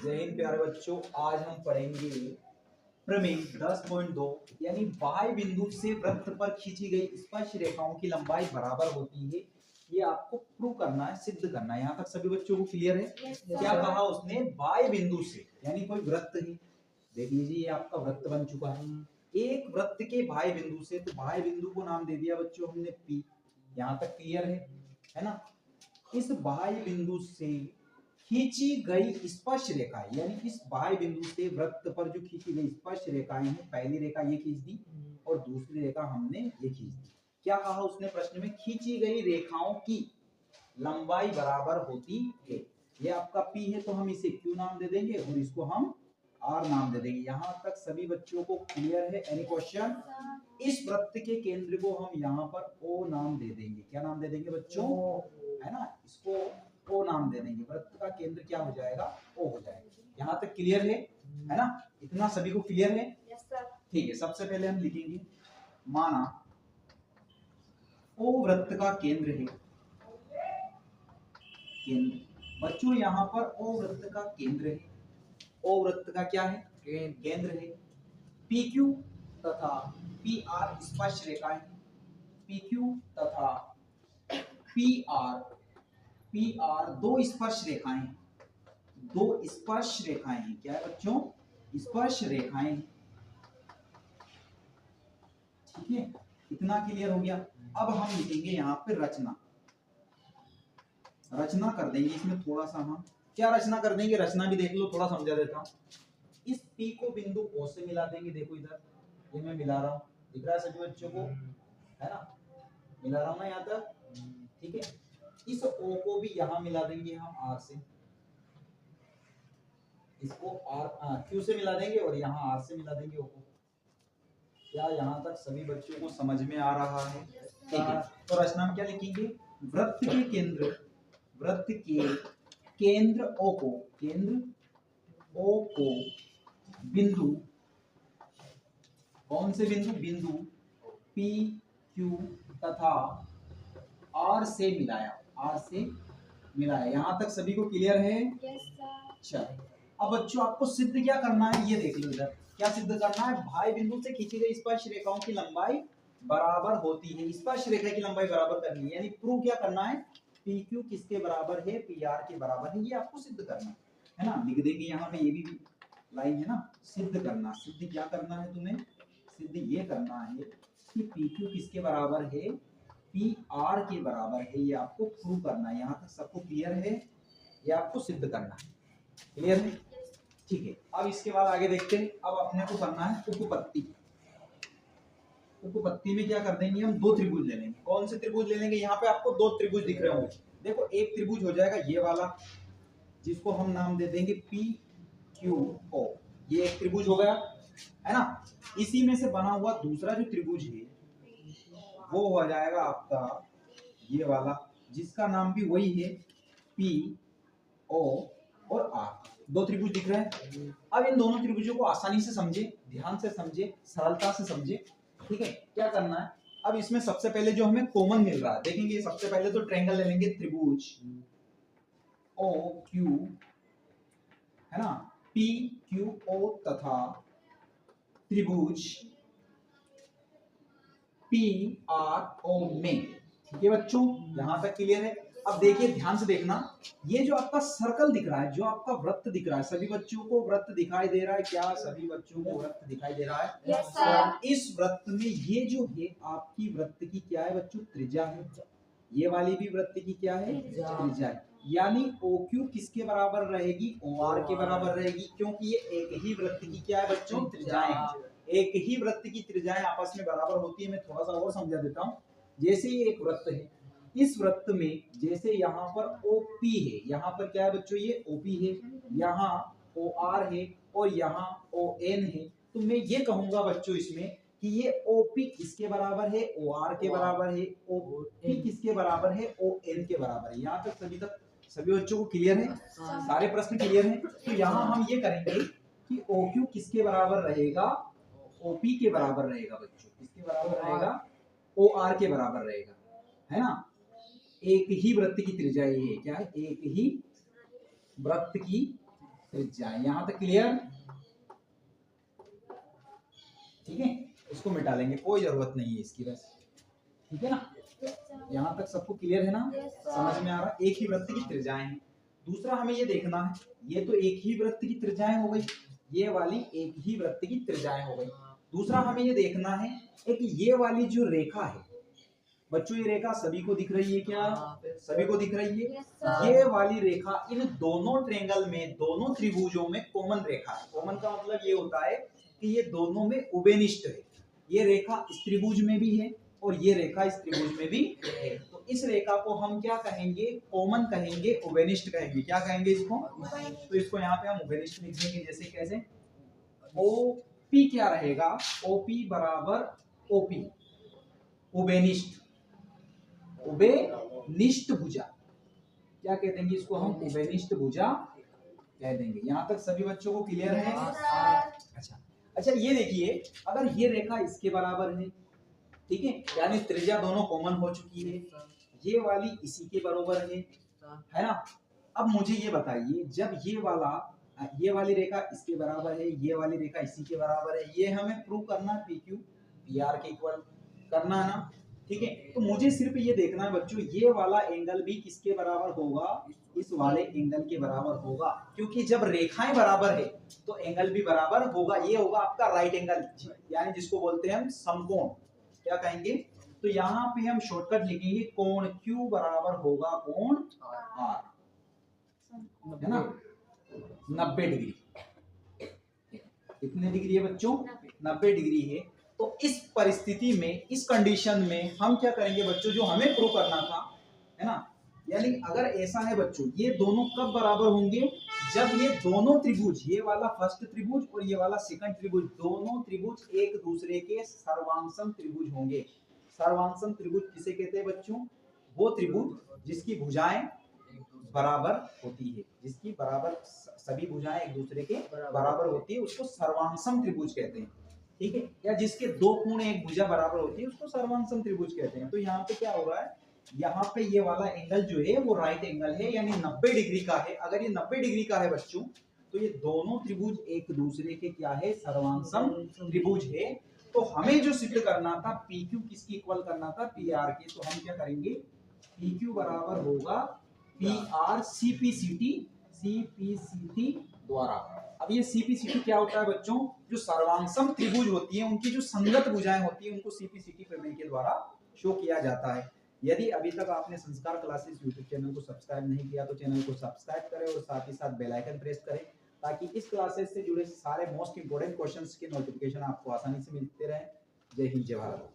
जय हिंद प्यारे बच्चों। आज हम पढ़ेंगे प्रमेय 10.2 यानी बाह्य बिंदु से वृत्त पर खींची गई स्पर्श रेखाओं की लंबाई बराबर होती है। ये आपको प्रूव करना है, सिद्ध करना है। यहाँ तक सभी बच्चों को क्लियर है? क्या कहा उसने? बाह्य बिंदु से यानी कोई वृत्त है। देख लीजिए, ये आपका वृत्त बन चुका है। एक वृत्त के बाह्य बिंदु से, तो बाह्य बिंदु को नाम दे दिया बच्चों हमने P। यहाँ तक क्लियर है ना? इस बाह्य बिंदु से खींची गई स्पर्श रेखा यानी इस बाह्य बिंदु से वृत्त पर जो खींची गई स्पर्श रेखाएं हैं, पहली रेखा ये खींच दी और दूसरी रेखा हमने ये खींच दी। क्या कहा उसने प्रश्न में? खींची गई रेखाओं की लंबाई बराबर होती है। ये आपका P है तो हम इसे Q नाम दे देंगे और इसको हम R नाम दे देंगे। यहाँ तक सभी बच्चों को क्लियर है? Any question? इस वृत्त के केंद्र को हम यहाँ पर O नाम दे देंगे। क्या नाम दे देंगे बच्चों? है ना, इसको O नाम दे देंगे। वृत्त का केंद्र क्या हो जाएगा? O हो जाएगा। यहाँ तक क्लियर है ना? इतना सभी को क्लियर है? ठीक है, सबसे पहले हम लिखेंगे, माना O वृत्त का केंद्र है। केंद्र बच्चों यहाँ पर O वृत्त का केंद्र है। O वृत्त का क्या है? केंद्र है। PQ तथा PR स्पर्श रेखाएं। PQ तथा PR दो स्पर्श रेखाएं, दो स्पर्श रेखाएं हैं। क्या है बच्चों? स्पर्श रेखाएं। ठीक है, इतना क्लियर हो गया। अब हम लिखेंगे यहाँ पे रचना। रचना कर देंगे इसमें थोड़ा सा। हम क्या रचना कर देंगे? रचना भी देख लो, थोड़ा समझा देता हूँ। इस P को बिंदु O से मिला देंगे। देखो इधर, ये मैं मिला रहा हूँ, दिख रहा है सभी बच्चों को? है ना, मिला रहा हूँ ना यहाँ तक? ठीक है, इस O को भी यहाँ मिला देंगे हम R से। इसको Q से मिला देंगे और यहाँ R से मिला देंगे O को। क्या यहाँ तक सभी बच्चों को समझ में आ रहा है? ठीक है, तो रचना में क्या लिखेंगे? वृत्त के केंद्र, वृत्त के केंद्र O को, केंद्र O को बिंदु, कौन से बिंदु? बिंदु P, Q तथा R से मिलाया। R से मिलाया। यहाँ तक सभी को क्लियर है? अच्छा, अब बच्चों आपको सिद्ध क्या करना है, ये देख लो इधर। क्या सिद्ध करना है? बाह्य बिंदु से खींची गई स्पर्श रेखाओं की लंबाई बराबर होती है। स्पर्श रेखा की लंबाई बराबर करनी है, यानी प्रूव क्या करना है? PQ किसके बराबर है? PR के बराबर है। ये आपको सिद्ध करना है ना। लिख देंगे यहाँ पे, ये भी लाइन है ना। सिद्ध करना, सिद्ध क्या करना है तुम्हें? सिद्ध ये करना है कि PQ किसके बराबर है? PR के बराबर है। ये आपको प्रूव करना है। यहाँ तक सबको क्लियर है? ये आपको सिद्ध करना है। क्लियर है? ठीक है, अब इसके बाद आगे देखते हैं। अब अपने को करना है उपपत्ति। उपपत्ति में क्या कर देंगे? हम दो त्रिभुज ले लेंगे। कौन से त्रिभुज ले लेंगे? यहाँ पे आपको दो त्रिभुज दिख रहे होंगे। देखो, एक त्रिभुज हो जाएगा ये वाला, जिसको हम नाम दे देंगे PQO। ये एक त्रिभुज हो गया, है ना। इसी में से बना हुआ दूसरा जो त्रिभुज है वो हो जाएगा आपका ये वाला, जिसका नाम भी वही है PO और R। दो त्रिभुज दिख रहे हैं। अब इन दोनों त्रिभुजों को आसानी से समझे, ध्यान से समझे, सरलता से समझे। ठीक है, क्या करना है? अब इसमें सबसे पहले जो हमें कॉमन मिल रहा है, देखेंगे। सबसे पहले तो ट्रायंगल ले लेंगे, त्रिभुज OQ, है ना, PQO तथा त्रिभुज PRO में। ठीक है बच्चों, यहां तक क्लियर है? अब देखिए, ध्यान से देखना। ये जो आपका सर्कल दिख रहा है, जो आपका वृत्त दिख रहा है, सभी बच्चों को वृत्त दिखाई दे रहा है? क्या सभी बच्चों को वृत्त दिखाई दे रहा है? Yes, sir. इस वृत्त में ये जो है आपकी वृत्त की क्या है बच्चों? त्रिज्या है। ये वाली भी वृत्त की क्या है? त्रिज्या है। यानी OQ किसके बराबर रहेगी? OR के बराबर रहेगी, क्योंकि ये एक ही वृत्त की क्या है बच्चों? त्रिज्याएं हैं। एक ही वृत्त की त्रिज्याएं आपस में बराबर होती है। मैं थोड़ा सा और समझा देता हूँ। जैसे ये एक वृत्त है, इस वृत्त में जैसे यहाँ पर OP है, यहाँ पर क्या है बच्चों? ये OP है, यहाँ OR है और यहाँ ON है। तो मैं ये कहूंगा बच्चों इसमें कि ये OP किसके बराबर है? OR के बराबर है। OP किसके बराबर है? ON के बराबर है। यहाँ तक सभी बच्चों को क्लियर है? सारे प्रश्न क्लियर हैं? तो यहाँ हम ये करेंगे कि OQ किसके बराबर रहेगा? OP के बराबर रहेगा बच्चों। किसके बराबर रहेगा? OR के बराबर रहेगा, है ना। एक ही वृत्त की त्रिज्या ये है। क्या है? एक ही वृत्त की त्रिज्याएं। यहाँ तक क्लियर? ठीक है, इसको मिटा लेंगे, कोई जरूरत नहीं है इसकी बस। ठीक है ना, यहाँ तक सबको क्लियर है ना? समझ में आ रहा? एक ही वृत्त की त्रिज्याएं हैं। दूसरा हमें ये देखना है, ये तो एक ही वृत्त की त्रिज्याएं हो गई, ये वाली एक ही वृत्त की त्रिज्याएं हो गई। दूसरा हमें ये देखना है एक ये वाली जो रेखा है बच्चों, ये रेखा सभी को दिख रही है क्या? सभी को दिख रही है। ये वाली रेखा इन दोनों ट्रेंगल में, दोनों त्रिभुजों में कॉमन रेखा है। कॉमन का मतलब ये होता है कि ये दोनों में उभयनिष्ठ है। ये रेखा इस त्रिभुज में भी है और ये रेखा इस त्रिभुज में भी है। तो इस रेखा को हम क्या कहेंगे? कॉमन कहेंगे, उभयनिष्ठ कहेंगे। क्या कहेंगे इसको? तो इसको यहाँ पे हम उभयनिष्ठ लिख देंगे। जैसे कैसे? ओपी क्या रहेगा? ओपी बराबर ओपी, उभयनिष्ठ। उभयनिष्ठ भुजा क्या कह देंगे इसको हम? उभयनिष्ठ भुजा कह देंगे। यहाँ तक सभी बच्चों को क्लियर है? अच्छा, ये देखिए, अगर ये रेखा इसके बराबर है, ठीक है, यानी त्रिज्या दोनों कॉमन हो चुकी है, ये वाली इसी के बराबर है ना? अब मुझे ये बताइए, जब ये वाली रेखा इसके बराबर है, ये वाली रेखा इसी के बराबर है, ये हमें प्रूव करना है PQ PR के इक्वल करना है ना? ठीक है, तो मुझे सिर्फ ये देखना है बच्चों, ये वाला एंगल भी किसके बराबर होगा? इस वाले एंगल के बराबर होगा, क्योंकि जब रेखाएं बराबर है तो एंगल भी बराबर होगा। ये होगा आपका राइट एंगल, यानी जिसको बोलते हैं हम समकोण। क्या कहेंगे? तो यहाँ पे हम शॉर्टकट लिखेंगे, कोण Q बराबर होगा कोण R, है ना? 90 डिग्री। कितने डिग्री है बच्चों? 90 डिग्री है। तो इस परिस्थिति में, इस कंडीशन में हम क्या करेंगे बच्चों, जो हमें प्रूव करना था, है ना? यानी अगर ऐसा है बच्चों, ये दोनों कब बराबर होंगे? जब ये दोनों त्रिभुज, ये वाला फर्स्ट त्रिभुज और ये वाला सेकंड त्रिभुज, दोनों त्रिभुज एक दूसरे के सर्वांगसम त्रिभुज होंगे। सर्वांगसम त्रिभुज किसे कहते हैं बच्चों? वो त्रिभुज जिसकी भुजाएं बराबर होती है, जिसकी बराबर सभी भुजाएं एक दूसरे के बराबर होती है, उसको सर्वांगसम त्रिभुज कहते हैं। ठीक है, या जिसके दो कोण एक भुजा बराबर होती है उसको सर्वांगसम त्रिभुज कहते हैं। तो यहाँ पे क्या हो रहा है, यहाँ पे ये वाला एंगल जो है वो राइट एंगल है, यानी 90 डिग्री का है। अगर ये 90 डिग्री का है बच्चों, तो ये दोनों त्रिभुज एक दूसरे के क्या है? सर्वांगसम त्रिभुज है। तो हमें जो सिद्ध करना था, PQ किसकी इक्वल करना था? PR के। तो हम क्या करेंगे? PQ बराबर होगा PR CPCT द्वारा। अब ये CPCT क्या होता है बच्चों? जो सर्वांगसम त्रिभुज होती है, उनकी जो संगत भुजाएं होती है, उनको CPCT प्रमेय के द्वारा शो किया जाता है। यदि अभी तक आपने संस्कार क्लासेस यूट्यूब चैनल को सब्सक्राइब नहीं किया तो चैनल को सब्सक्राइब करें और साथ ही साथ बेल आइकन प्रेस करें, ताकि इस क्लासेस से जुड़े सारे मोस्ट इंपोर्टेंट क्वेश्चंस के नोटिफिकेशन आपको आसानी से मिलते रहे। जय हिंद, जय भारत।